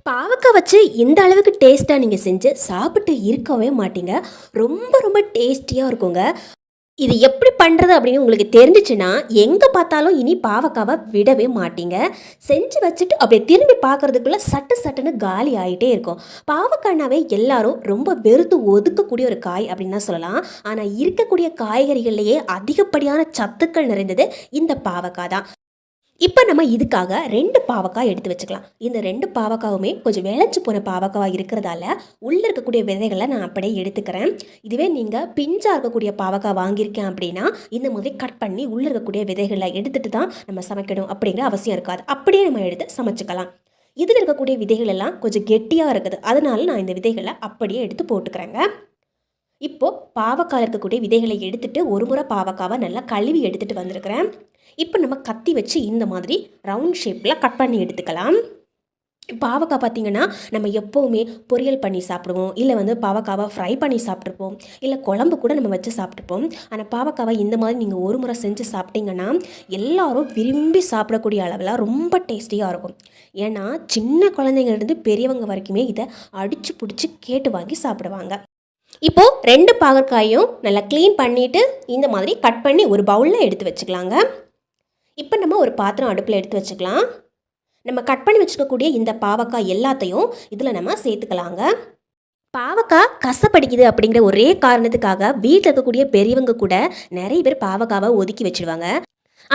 பாவக்காய் வச்சு இந்த அளவுக்கு டேஸ்ட்டாக நீங்கள் செஞ்சு சாப்பிட்டு இருக்கவே மாட்டீங்க. ரொம்ப ரொம்ப டேஸ்டியாக இருக்குங்க. இது எப்படி பண்ணுறது அப்படின்னு உங்களுக்கு தெரிஞ்சிச்சுன்னா, எங்கே பார்த்தாலும் இனி பாவக்காவை விடவே மாட்டீங்க. செஞ்சு வச்சுட்டு அப்படியே திரும்பி பார்க்குறதுக்குள்ள சட்டு சட்டுன்னு காலி ஆகிட்டே இருக்கும். பாவக்காய்னாவே எல்லாரும் ரொம்ப வெறுத்து ஒதுக்கக்கூடிய ஒரு காய் அப்படின்னு தான் சொல்லலாம். ஆனால் இருக்கக்கூடிய காய்கறிகள்லேயே அதிகப்படியான சத்துக்கள் நிறைந்தது இந்த பாவக்காய் தான். இப்போ நம்ம இதுக்காக 2 பாவக்காய் எடுத்து வச்சுக்கலாம். இந்த 2 பாவக்காவுமே கொஞ்சம் விளைச்சி போன பாவக்காய் இருக்கிறதால உள்ளே இருக்கக்கூடிய விதைகளை நான் அப்படியே எடுத்துக்கிறேன். இதுவே நீங்கள் பிஞ்சாக இருக்கக்கூடிய பாவக்காய் வாங்கியிருக்கேன் அப்படின்னா இந்த மாதிரி கட் பண்ணி உள்ளே இருக்கக்கூடிய விதைகளை எடுத்துகிட்டு தான் நம்ம சமைக்கணும் அப்படிங்கிற அவசியம் இருக்காது. அப்படியே நம்ம எடுத்து சமைச்சிக்கலாம். இதில் இருக்கக்கூடிய விதைகள் எல்லாம் கொஞ்சம் கெட்டியாக இருக்குது, அதனால நான் இந்த விதைகளை அப்படியே எடுத்து போட்டுக்கிறேங்க. இப்போது பாவக்காய் இருக்கக்கூடிய விதைகளை எடுத்துகிட்டு ஒரு முறை பாவக்காவை நல்லா கழுவி எடுத்துகிட்டு வந்திருக்கிறேன். இப்போ நம்ம கத்தி வச்சு இந்த மாதிரி ரவுண்ட் ஷேப்பில் கட் பண்ணி எடுத்துக்கலாம். பாவக்காய் பார்த்திங்கன்னா நம்ம எப்போவுமே பொரியல் பண்ணி சாப்பிடுவோம், இல்லை பாவக்காவை ஃப்ரை பண்ணி சாப்பிட்ருப்போம், இல்லை குழம்பு கூட நம்ம வச்சு சாப்பிட்ருப்போம். ஆனால் பாவக்காவை இந்த மாதிரி நீங்கள் ஒரு முறை செஞ்சு சாப்பிட்டீங்கன்னா எல்லாரும் விரும்பி சாப்பிடக்கூடிய அளவில் ரொம்ப டேஸ்டியாக இருக்கும். ஏன்னா சின்ன குழந்தைங்கள்லேருந்து பெரியவங்க வரைக்குமே இதை அடித்து பிடிச்சி கேட்டு வாங்கி சாப்பிடுவாங்க. இப்போது 2 பாகற்காயும் நல்லா க்ளீன் பண்ணிவிட்டு இந்த மாதிரி கட் பண்ணி ஒரு பவுலில் எடுத்து வச்சுக்கலாங்க. இப்போ நம்ம ஒரு பாத்திரம் அடுப்பில் எடுத்து வச்சுக்கலாம். நம்ம கட் பண்ணி வச்சுக்கக்கூடிய இந்த பாவக்காய் எல்லாத்தையும் இதில் நம்ம சேர்த்துக்கலாங்க. பாவக்காய் கசப்படிக்குது அப்படிங்கிற ஒரே காரணத்துக்காக வீட்டில் இருக்கக்கூடிய பெரியவங்க கூட நிறைய பேர் பாவக்காவை ஒதுக்கி வச்சுடுவாங்க.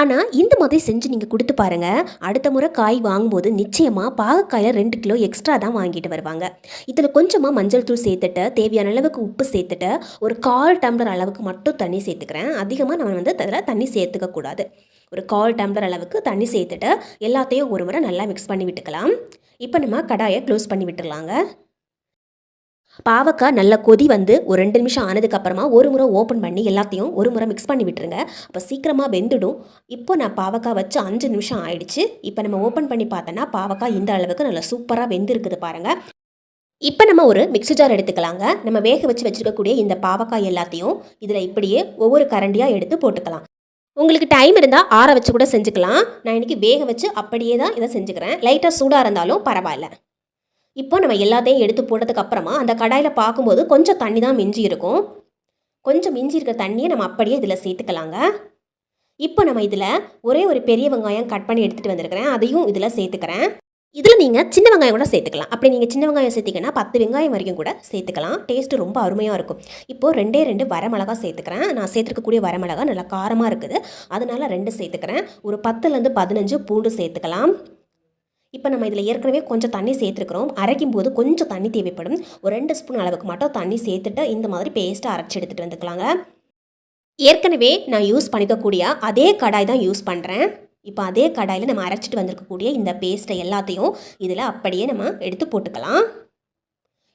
ஆனால் இந்த மாதிரி செஞ்சு நீங்கள் கொடுத்து பாருங்கள். அடுத்த முறை காய் வாங்கும்போது நிச்சயமாக பாகக்காயில் 2 கிலோ எக்ஸ்ட்ரா தான் வாங்கிட்டு வருவாங்க. இதில் கொஞ்சமாக மஞ்சள் தூள் சேர்த்துட்டு தேவையான அளவுக்கு உப்பு சேர்த்துட்டு ஒரு 1/4 டம்ளர் அளவுக்கு மட்டும் தண்ணி சேர்த்துக்கிறேன். அதிகமாக நம்ம அதில் தண்ணி சேர்த்துக்கக்கூடாது. ஒரு 1/4 டம்ளர் அளவுக்கு தண்ணி சேர்த்துட்டு எல்லாத்தையும் ஒரு முறை நல்லா மிக்ஸ் பண்ணி விட்டுக்கலாம். இப்போ நம்ம கடாயை க்ளோஸ் பண்ணி விட்டுடலாங்க. பாவக்காய் நல்லா கொதி வந்து ஒரு 2 நிமிஷம் ஆனதுக்கப்புறமா ஒரு முறை ஓப்பன் பண்ணி எல்லாத்தையும் ஒரு முறை மிக்ஸ் பண்ணி விட்டுருங்க. அப்போ சீக்கிரமாக வெந்துடும். இப்போ நான் பாவக்காய் வச்சு 5 நிமிஷம் ஆயிடுச்சு. இப்போ நம்ம ஓப்பன் பண்ணி பார்த்தோன்னா பாவக்காய் இந்த அளவுக்கு நல்லா சூப்பராக வெந்திருக்குது பாருங்கள். இப்போ நம்ம ஒரு மிக்ஸி ஜார் எடுத்துக்கலாங்க. நம்ம வேக வச்சுருக்கக்கூடிய இந்த பாவக்காய் எல்லாத்தையும் இதில் இப்படியே ஒவ்வொரு கரண்டியாக எடுத்து போட்டுக்கலாம். உங்களுக்கு டைம் இருந்தால் ஆற வச்சு கூட செஞ்சுக்கலாம். நான் இன்றைக்கி வேக வச்சு அப்படியே தான் இதை செஞ்சுக்கிறேன். லைட்டாக சூடாக இருந்தாலும் பரவாயில்ல. இப்போ நம்ம எல்லாத்தையும் எடுத்து போட்டதுக்கு அப்புறமா அந்த கடாயில் பார்க்கும்போது கொஞ்சம் தண்ணி தான் மிஞ்சி இருக்கும். கொஞ்சம் மிஞ்சி இருக்கிற தண்ணியை நம்ம அப்படியே இதில் சேர்த்துக்கலாங்க. இப்போ நம்ம இதில் ஒரே ஒரு பெரிய வெங்காயம் கட் பண்ணி எடுத்துகிட்டு வந்திருக்கிறேன், அதையும் இதில் சேர்த்துக்கிறேன். இதில் நீங்கள் சின்ன வெங்காயம் கூட சேர்த்துக்கலாம். அப்படி நீங்கள் சின்ன வெங்காயம் சேர்த்திங்கன்னா 10 வெங்காயம் வரைக்கும் கூட சேர்த்துக்கலாம். டேஸ்ட்டு ரொம்ப அருமையாக இருக்கும். இப்போது 2 வரமிளகா சேர்த்துக்கிறேன். நான் சேர்த்துக்கக்கூடிய வரமிளகா நல்லா காரமாக இருக்குது, அதனால் 2 சேர்த்துக்கிறேன். ஒரு 10லேருந்து 15 பூண்டு சேர்த்துக்கலாம். இப்போ நம்ம இதில் ஏற்கனவே கொஞ்சம் தண்ணி சேர்த்துருக்குறோம். அரைக்கும் போது கொஞ்சம் தண்ணி தேவைப்படும். ஒரு 2 ஸ்பூன் அளவுக்கு மட்டும் தண்ணி சேர்த்துட்டு இந்த மாதிரி பேஸ்ட்டை அரைச்சி எடுத்துகிட்டு வந்துக்கலாங்க. ஏற்கனவே நான் யூஸ் பண்ணிக்கக்கூடிய அதே கடாய் தான் யூஸ் பண்ணுறேன். இப்போ அதே கடாயில் நம்ம அரைச்சிட்டு வந்திருக்கக்கூடிய இந்த பேஸ்ட்டை எல்லாத்தையும் இதில் அப்படியே நம்ம எடுத்து போட்டுக்கலாம்.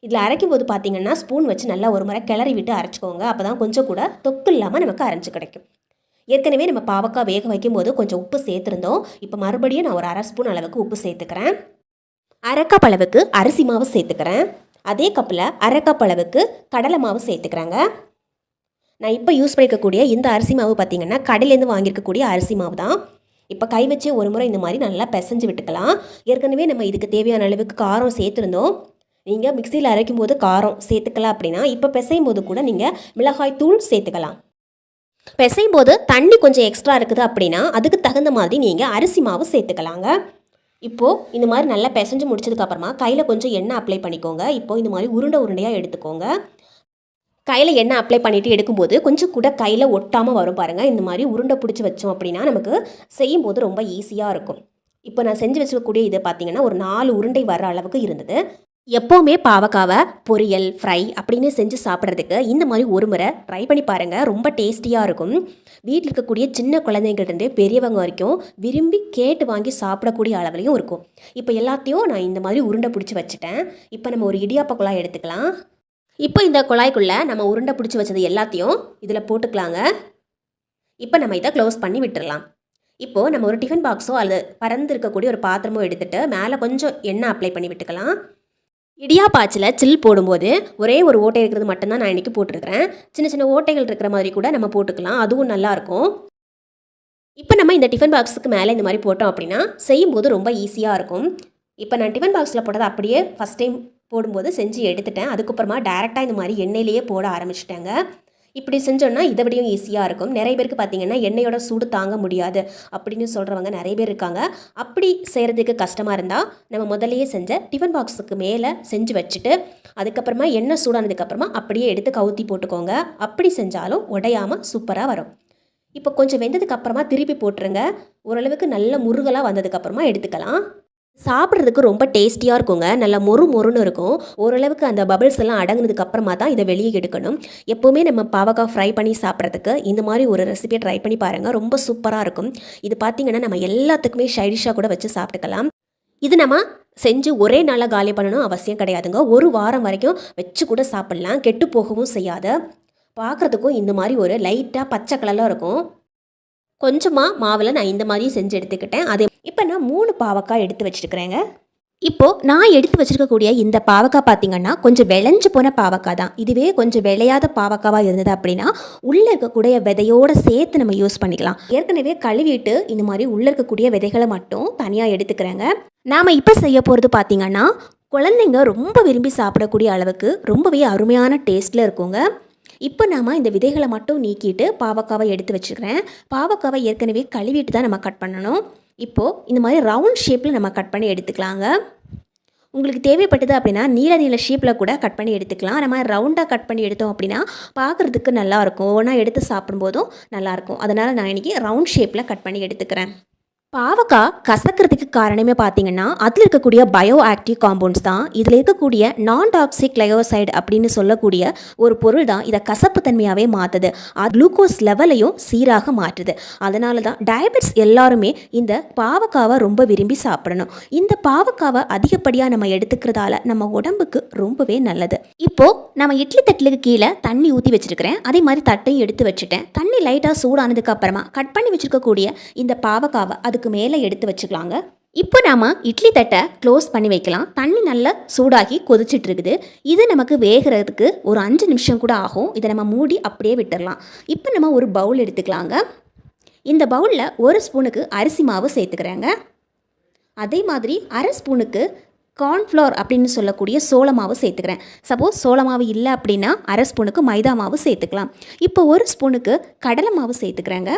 இதில் அரைக்கும் போது பார்த்திங்கன்னா ஸ்பூன் வச்சு நல்லா ஒரு முறை கிளறி விட்டு அரைச்சிக்கோங்க. அப்போ தான் கொஞ்சம் கூட தொக்கு இல்லாமல் நமக்கு அரைச்சி கிடைக்கும். ஏற்கனவே நம்ம பாவக்காய் வேக வைக்கும்போது கொஞ்சம் உப்பு சேர்த்துருந்தோம். இப்போ மறுபடியும் நான் ஒரு 1/2 ஸ்பூன் அளவுக்கு உப்பு சேர்த்துக்கிறேன். 1/2 கப் அளவுக்கு அரிசி மாவு சேர்த்துக்கிறேன். அதே கப்பில் 1/2 கப் அளவுக்கு கடலை மாவு சேர்த்துக்கிறேங்க. நான் இப்போ யூஸ் பண்ணிக்கக்கூடிய இந்த அரிசி மாவு பார்த்திங்கன்னா கடையிலேருந்து வாங்கியிருக்கக்கூடிய அரிசி மாவு தான். இப்போ கை வச்சு ஒரு முறை இந்த மாதிரி நல்லா பிசைஞ்சு விட்டுக்கலாம். ஏற்கனவே நம்ம இதுக்கு தேவையான அளவுக்கு காரம் சேர்த்துருந்தோம். நீங்கள் மிக்சியில் அரைக்கும் போது காரம் சேர்த்துக்கலாம் அப்படின்னா இப்போ பிசையும் போது கூட நீங்கள் மிளகாய் தூள் சேர்த்துக்கலாம். பிசையும் போது தண்ணி கொஞ்சம் எக்ஸ்ட்ரா இருக்குது அப்படின்னா அதுக்கு தகுந்த மாதிரி நீங்கள் அரிசி மாவு சேர்த்துக்கலாங்க. இப்போது இந்த மாதிரி நல்லா பிசைஞ்சு முடிச்சதுக்கப்புறமா கையில் கொஞ்சம் எண்ணெய் அப்ளை பண்ணிக்கோங்க. இப்போது இந்த மாதிரி உருண்டையாக எடுத்துக்கோங்க. கையில் எண்ணெய் அப்ளை பண்ணிவிட்டு எடுக்கும்போது கொஞ்சம் கூட கையில் ஒட்டாமல் வரும் பாருங்கள். இந்த மாதிரி உருண்டை பிடிச்சி வச்சோம் அப்படின்னா நமக்கு செய்யும்போது ரொம்ப ஈஸியாக இருக்கும். இப்போ நான் செஞ்சு வச்சுக்கக்கூடிய இதை பார்த்திங்கன்னா ஒரு 4 உருண்டை வர அளவுக்கு இருந்தது. எப்போவுமே பாவக்காவை பொரியல் ஃப்ரை அப்படின்னு செஞ்சு சாப்பிட்றதுக்கு இந்த மாதிரி ஒரு முறை ட்ரை பண்ணி பாருங்கள். ரொம்ப டேஸ்டியாக இருக்கும். வீட்டில் இருக்கக்கூடிய சின்ன குழந்தைங்கள்டே பெரியவங்க வரைக்கும் விரும்பி கேட்டு வாங்கி சாப்பிடக்கூடிய அளவுலையும் இருக்கும். இப்போ எல்லாத்தையும் நான் இந்த மாதிரி உருண்டை பிடிச்சி வச்சுட்டேன். இப்போ நம்ம ஒரு இடியாப்ப குழாய் எடுத்துக்கலாம். இப்போ இந்த குழாய்க்குள்ளே நம்ம உருண்டை பிடிச்சி வச்சது எல்லாத்தையும் இதில் போட்டுக்கலாங்க. இப்போ நம்ம இதை க்ளோஸ் பண்ணி விட்டுடலாம். இப்போது நம்ம ஒரு டிஃபன் பாக்ஸோ அல்லது பறந்து இருக்கக்கூடிய ஒரு பாத்திரமோ எடுத்துகிட்டு மேலே கொஞ்சம் எண்ணெய் அப்ளை பண்ணி விட்டுக்கலாம். இடியாப்பாச்சில் சில் போடும்போது ஒரே ஒரு ஓட்டை இருக்கிறது மட்டும்தான் நான் இன்றைக்கி போட்டிருக்கிறேன். சின்ன சின்ன ஓட்டைகள் இருக்கிற மாதிரி கூட நம்ம போட்டுக்கலாம், அதுவும் நல்லாயிருக்கும். இப்போ நம்ம இந்த டிஃபன் பாக்ஸுக்கு மேலே இந்த மாதிரி போட்டோம் அப்படின்னா செய்யும்போது ரொம்ப ஈஸியாக இருக்கும். இப்போ நான் டிஃபன் பாக்ஸில் போட்டதை அப்படியே ஃபஸ்ட் டைம் போடும்போது செஞ்சு எடுத்துட்டேன். அதுக்கப்புறமா டேரெக்டாக இந்த மாதிரி எண்ணெயிலேயே போட ஆரம்பிச்சிட்டேங்க. இப்படி செஞ்சோன்னா இதை விடையும் ஈஸியாக இருக்கும். நிறைய பேருக்கு பார்த்தீங்கன்னா எண்ணெயோட சூடு தாங்க முடியாது அப்படின்னு சொல்கிறவங்க நிறைய பேர் இருக்காங்க. அப்படி செய்கிறதுக்கு கஷ்டமாக இருந்தால் நம்ம முதலையே செஞ்ச டிஃபன் பாக்ஸுக்கு மேலே செஞ்சு வச்சுட்டு அதுக்கப்புறமா எண்ணெய் சூடானதுக்கப்புறமா அப்படியே எடுத்து கவுத்தி போட்டுக்கோங்க. அப்படி செஞ்சாலும் உடையாமல் சூப்பராக வரும். இப்போ கொஞ்சம் வெந்ததுக்கப்புறமா திருப்பி போட்டுருங்க. ஓரளவுக்கு நல்ல முருகலாக வந்ததுக்கப்புறமா எடுத்துக்கலாம். சாப்பிட்றதுக்கு ரொம்ப டேஸ்டியாக இருக்குங்க. நல்லா மொறு மொறுன்னு இருக்கும். ஓரளவுக்கு அந்த பபிள்ஸ் எல்லாம் அடங்குனதுக்கு அப்புறமா தான் இதை வெளியே எடுக்கணும். எப்போவுமே நம்ம பாவக்காய் ஃப்ரை பண்ணி சாப்பிட்றதுக்கு இந்த மாதிரி ஒரு ரெசிபியை ட்ரை பண்ணி பாருங்கள். ரொம்ப சூப்பராக இருக்கும். இது பார்த்திங்கன்னா நம்ம எல்லாத்துக்குமே சைடிஷாக கூட வச்சு சாப்பிட்டுக்கலாம். இது நம்ம செஞ்சு ஒரே நாளாக காலி பண்ணணும் அவசியம் கிடையாதுங்க. ஒரு வாரம் வரைக்கும் வச்சு கூட சாப்பிட்லாம். கெட்டு போகவும் செய்யாது. பார்க்குறதுக்கும் இந்த மாதிரி ஒரு லைட்டாக பச்சை கலரில் இருக்கும். கொஞ்சமாக மாவில் நான் இந்த மாதிரி செஞ்சு எடுத்துக்கிட்டேன். அது இப்போ நான் 3 பாவக்காய் எடுத்து வச்சுருக்கிறேங்க. இப்போது நான் எடுத்து வச்சுருக்கக்கூடிய இந்த பாவக்காய் பார்த்திங்கன்னா கொஞ்சம் விளைஞ்சு போன பாவக்காய் தான். இதுவே கொஞ்சம் விளையாத பாவக்காவாக இருந்தது அப்படின்னா உள்ளே இருக்கக்கூடிய விதையோடு சேர்த்து நம்ம யூஸ் பண்ணிக்கலாம். ஏற்கனவே கழுவிட்டு இந்த மாதிரி உள்ளே இருக்கக்கூடிய விதைகளை மட்டும் தனியாக எடுத்துக்கிறேங்க. நாம் இப்போ செய்ய போகிறது பார்த்திங்கன்னா குழந்தைங்க ரொம்ப விரும்பி சாப்பிடக்கூடிய அளவுக்கு ரொம்பவே அருமையான டேஸ்ட்டில் இருக்குங்க. இப்போ நாம் இந்த விதைகளை மட்டும் நீக்கிட்டு பாவக்காவை எடுத்து வச்சுக்கிறேன். பாவக்காவை ஏற்கனவே கழுவிட்டு தான் நம்ம கட் பண்ணணும். இப்போது இந்த மாதிரி ரவுண்ட் ஷேப்பில் நம்ம கட் பண்ணி எடுத்துக்கலாங்க. உங்களுக்கு தேவைப்பட்டது அப்படின்னா நீல நீல ஷேப்பில் கூட கட் பண்ணி எடுத்துக்கலாம். நம்ம ரவுண்டாக கட் பண்ணி எடுத்தோம் அப்படின்னா பார்க்குறதுக்கு நல்லாயிருக்கும். ஒன்றா எடுத்து சாப்பிடும்போதும் நல்லாயிருக்கும். அதனால் நான் இன்றைக்கி ரவுண்ட் ஷேப்பில் கட் பண்ணி எடுத்துக்கிறேன். பாவக்காய் கசக்கிறதுக்கு காரணமே பார்த்தீங்கன்னா அதில் இருக்கக்கூடிய பயோ ஆக்டிவ் காம்பவுண்ட்ஸ் தான். இதில் இருக்கக்கூடிய நான் டாக்ஸிக் கிளையோசைடு அப்படின்னு சொல்லக்கூடிய ஒரு பொருள் தான் இதை கசப்பு தன்மையாகவே மாற்றுது. அது குளுக்கோஸ் லெவலையும் சீராக மாற்றுது. அதனால தான் டயபெட்டிஸ் எல்லாருமே இந்த பாவக்காவை ரொம்ப விரும்பி சாப்பிடணும். இந்த பாவக்காவை அதிகப்படியாக நம்ம எடுத்துக்கிறதால நம்ம உடம்புக்கு ரொம்பவே நல்லது. இப்போது நம்ம இட்லி தட்டிலுக்கு கீழே தண்ணி ஊற்றி வச்சுருக்கிறேன். அதே மாதிரி தட்டையும் எடுத்து வச்சுட்டேன். தண்ணி லைட்டாக சூடானதுக்கு அப்புறமா கட் பண்ணி வச்சுருக்கக்கூடிய இந்த பாவக்காவை அதுக்கு மேலே எடுத்து வச்சுக்கலாங்க. இப்போ நாம் இட்லி தட்டை க்ளோஸ் பண்ணி வைக்கலாம். தண்ணி நல்லா சூடாகி கொதிச்சுட்டு இருக்குது. இது நமக்கு வேகிறதுக்கு ஒரு 5 நிமிஷம் கூட ஆகும். இதை நம்ம மூடி அப்படியே விட்டுடலாம். இப்போ நம்ம ஒரு பவுல் எடுத்துக்கலாங்க. இந்த பவுலில் 1 ஸ்பூனுக்கு அரிசி மாவு சேர்த்துக்கிறேங்க. அதே மாதிரி 1/2 ஸ்பூனுக்கு கார்ன்ஃப்ளவர் அப்படின்னு சொல்லக்கூடிய சோள மாவு சேர்த்துக்கிறேன். சப்போஸ் சோள மாவு இல்லை அப்படின்னா 1/2 ஸ்பூனுக்கு மைதா மாவு சேர்த்துக்கலாம். இப்போ 1 ஸ்பூனுக்கு கடலை மாவு சேர்த்துக்கிறேங்க.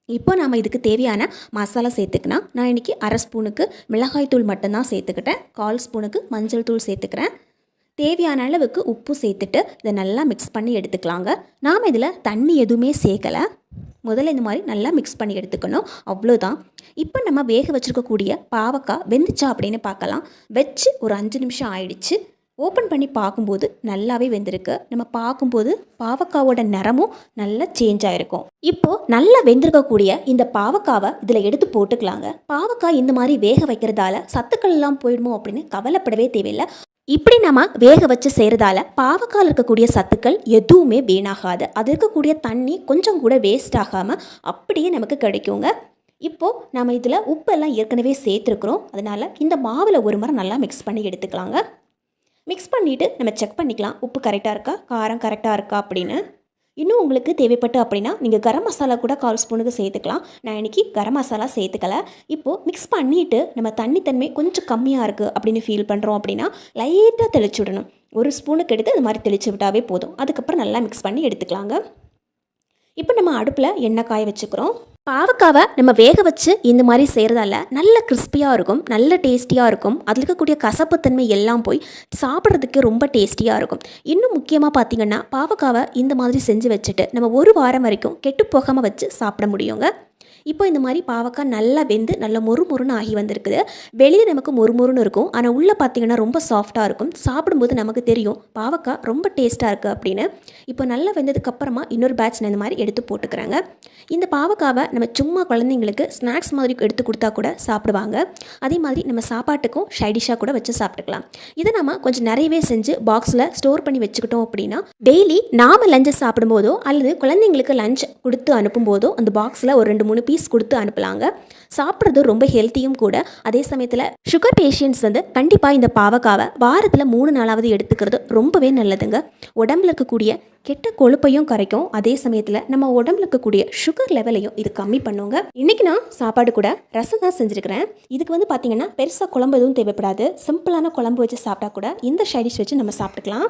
இப்போ நாம் இதுக்கு தேவையான மசாலா சேர்த்துக்கலாம். நான் இன்றைக்கி 1/2 ஸ்பூனுக்கு மிளகாய் தூள் மட்டும்தான் சேர்த்துக்கிட்டேன். 1/4 ஸ்பூனுக்கு மஞ்சள் தூள் சேர்த்துக்கிறேன். தேவையான அளவுக்கு உப்பு சேர்த்துட்டு இதை நல்லா மிக்ஸ் பண்ணி எடுத்துக்கலாங்க. நாம் இதில் தண்ணி எதுவுமே சேர்க்கலை. முதல்ல இந்த மாதிரி நல்லா மிக்ஸ் பண்ணி எடுத்துக்கணும். அவ்வளோதான். இப்போ நம்ம வேக வச்சுருக்கக்கூடிய பாவக்காய் வெந்துச்சா அப்படின்னு பார்க்கலாம். வச்சு ஒரு 5 நிமிஷம் ஆயிடுச்சு. ஓப்பன் பண்ணி பார்க்கும்போது நல்லாவே வெந்திருக்கு. நம்ம பார்க்கும்போது பாவக்காவோட நிறமும் நல்லா சேஞ்ச் ஆகிருக்கும். இப்போது நல்லா வெந்திருக்கக்கூடிய இந்த பாவக்காவை இதில் எடுத்து போட்டுக்கலாங்க. பாவக்காய் இந்த மாதிரி வேக வைக்கிறதால சத்துக்கள் எல்லாம் போயிடுமோ அப்படின்னு கவலைப்படவே தேவையில்லை. இப்படி நம்ம வேக வச்சு செய்கிறதால பாவக்காயில் இருக்கக்கூடிய சத்துக்கள் எதுவுமே வீணாகாது. அது இருக்கக்கூடிய தண்ணி கொஞ்சம் கூட வேஸ்ட் ஆகாமல் அப்படியே நமக்கு கிடைக்குங்க. இப்போது நம்ம இதில் உப்பெல்லாம் ஏற்கனவே சேர்த்துருக்குறோம். அதனால் இந்த மாவில் ஒரு முறை நல்லா மிக்ஸ் பண்ணி எடுத்துக்கலாங்க. மிக்ஸ் பண்ணிவிட்டு நம்ம செக் பண்ணிக்கலாம் உப்பு கரெக்டாக இருக்கா, காரம் கரெக்டாக இருக்கா அப்படின்னு. இன்னும் உங்களுக்கு தேவைப்பட்டு அப்படின்னா நீங்கள் கரம் மசாலா கூட 1/4 ஸ்பூனுக்கு சேர்த்துக்கலாம். நான் இன்றைக்கி கரம் மசாலா சேர்த்துக்கலை. இப்போது மிக்ஸ் பண்ணிவிட்டு நம்ம தண்ணி தன்மை கொஞ்சம் கம்மியாக இருக்குது அப்படின்னு ஃபீல் பண்ணுறோம் அப்படின்னா லைட்டாக தெளிச்சு விடணும். 1 ஸ்பூனுக்கு எடுத்து அது மாதிரி தெளித்து விட்டாவே போதும். அதுக்கப்புறம் நல்லா மிக்ஸ் பண்ணி எடுத்துக்கலாங்க. இப்போ நம்ம அடுப்பில் எண்ணெய் காய வச்சுக்கிறோம். பாவக்காவை நம்ம வேக வச்சு இந்த மாதிரி செய்கிறதால நல்ல கிறிஸ்பியாக இருக்கும், நல்ல டேஸ்டியாக இருக்கும். அதில் இருக்கக்கூடிய கசப்புத்தன்மை எல்லாம் போய் சாப்பிட்றதுக்கு ரொம்ப டேஸ்டியாக இருக்கும். இன்னும் முக்கியமாக பார்த்திங்கன்னா பாவக்காவை இந்த மாதிரி செஞ்சு வச்சுட்டு நம்ம 1 வாரம் வரைக்கும் கெட்டு போகாமல் வச்சு சாப்பிட முடியுங்க. இப்போ இந்த மாதிரி பாவக்காய் நல்லா வெந்து நல்லா மொறுமொறுன்னு ஆகி வந்திருக்குது. வெளியே நமக்கு மொறுமொறுன்னு இருக்கும், ஆனால் உள்ளே பார்த்திங்கன்னா ரொம்ப சாஃப்டாக இருக்கும். சாப்பிடும்போது நமக்கு தெரியும் பாவக்காய் ரொம்ப டேஸ்ட்டாக இருக்குது அப்படின்னு. இப்போ நல்லா வெந்ததுக்கப்புறமா இன்னொரு பேட்ச் நான் இந்த மாதிரி எடுத்து போட்டுக்கிறேங்க. இந்த பாவக்காவை நம்ம சும்மா குழந்தைங்களுக்கு ஸ்நாக்ஸ் மாதிரி எடுத்து கொடுத்தா கூட சாப்பிடுவாங்க. அதே மாதிரி நம்ம சாப்பாட்டுக்கும் சைடிஷாக கூட வச்சு சாப்பிட்டுக்கலாம். இதை நம்ம கொஞ்சம் நிறையவே செஞ்சு பாக்ஸில் ஸ்டோர் பண்ணி வச்சுக்கிட்டோம் அப்படின்னா டெய்லி நாம் லஞ்சை சாப்பிடும்போதோ அல்லது குழந்தைங்களுக்கு லஞ்ச் கொடுத்து அனுப்பும்போதோ அந்த பாக்ஸில் ஒரு 2-3 பீஸ் பீஸ் கொடுத்து அனுப்பலாங்க. சாப்பிட்றது ரொம்ப ஹெல்த்தியும் கூட. அதே சமயத்தில் சுகர் பேஷண்ட்ஸ் வந்து கண்டிப்பாக இந்த பாவக்காவை வாரத்தில் 3 நாளாவது எடுத்துக்கிறது ரொம்பவே நல்லதுங்க. உடம்புல இருக்கக்கூடிய கெட்ட கொழுப்பையும் கரைக்கும். அதே சமயத்தில் நம்ம உடம்புல இருக்கக்கூடிய சுகர் லெவலையும் இது கம்மி பண்ணுங்க. இன்றைக்கி நான் சாப்பாடு கூட ரசம் தான் செஞ்சுருக்கிறேன். இதுக்கு வந்து பார்த்திங்கன்னா பெருசாக குழம்பு எதுவும் தேவைப்படாது. சிம்பிளான குழம்பு வச்சு சாப்பிட்டா கூட இந்த சைடிஷ் வச்சு நம்ம சாப்பிட்டுக்கலாம்.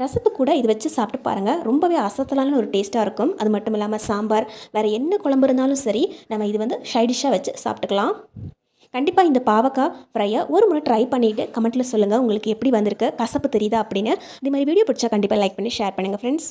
ரசத்துக்கு கூட இது வச்சு சாப்பிட்டு பாருங்கள், ரொம்பவே அசத்தலான ஒரு டேஸ்ட்டாக இருக்கும். அது மட்டும் இல்லாமல் சாம்பார் வேறு என்ன குழம்பு இருந்தாலும் சரி, நம்ம இது வந்து சைடிஷ்ஷாக வச்சு சாப்பிட்டுக்கலாம். கண்டிப்பாக இந்த பாவக்காய் ஃப்ரையை ஒரு முறை ட்ரை பண்ணிவிட்டு கமெண்ட்டில் சொல்லுங்கள் உங்களுக்கு எப்படி வந்திருக்கு, கசப்பு தெரியுதா அப்படின்னு. இது மாதிரி வீடியோ பிடிச்சா கண்டிப்பாக லைக் பண்ணி ஷேர் பண்ணுங்கள் ஃப்ரெண்ட்ஸ்.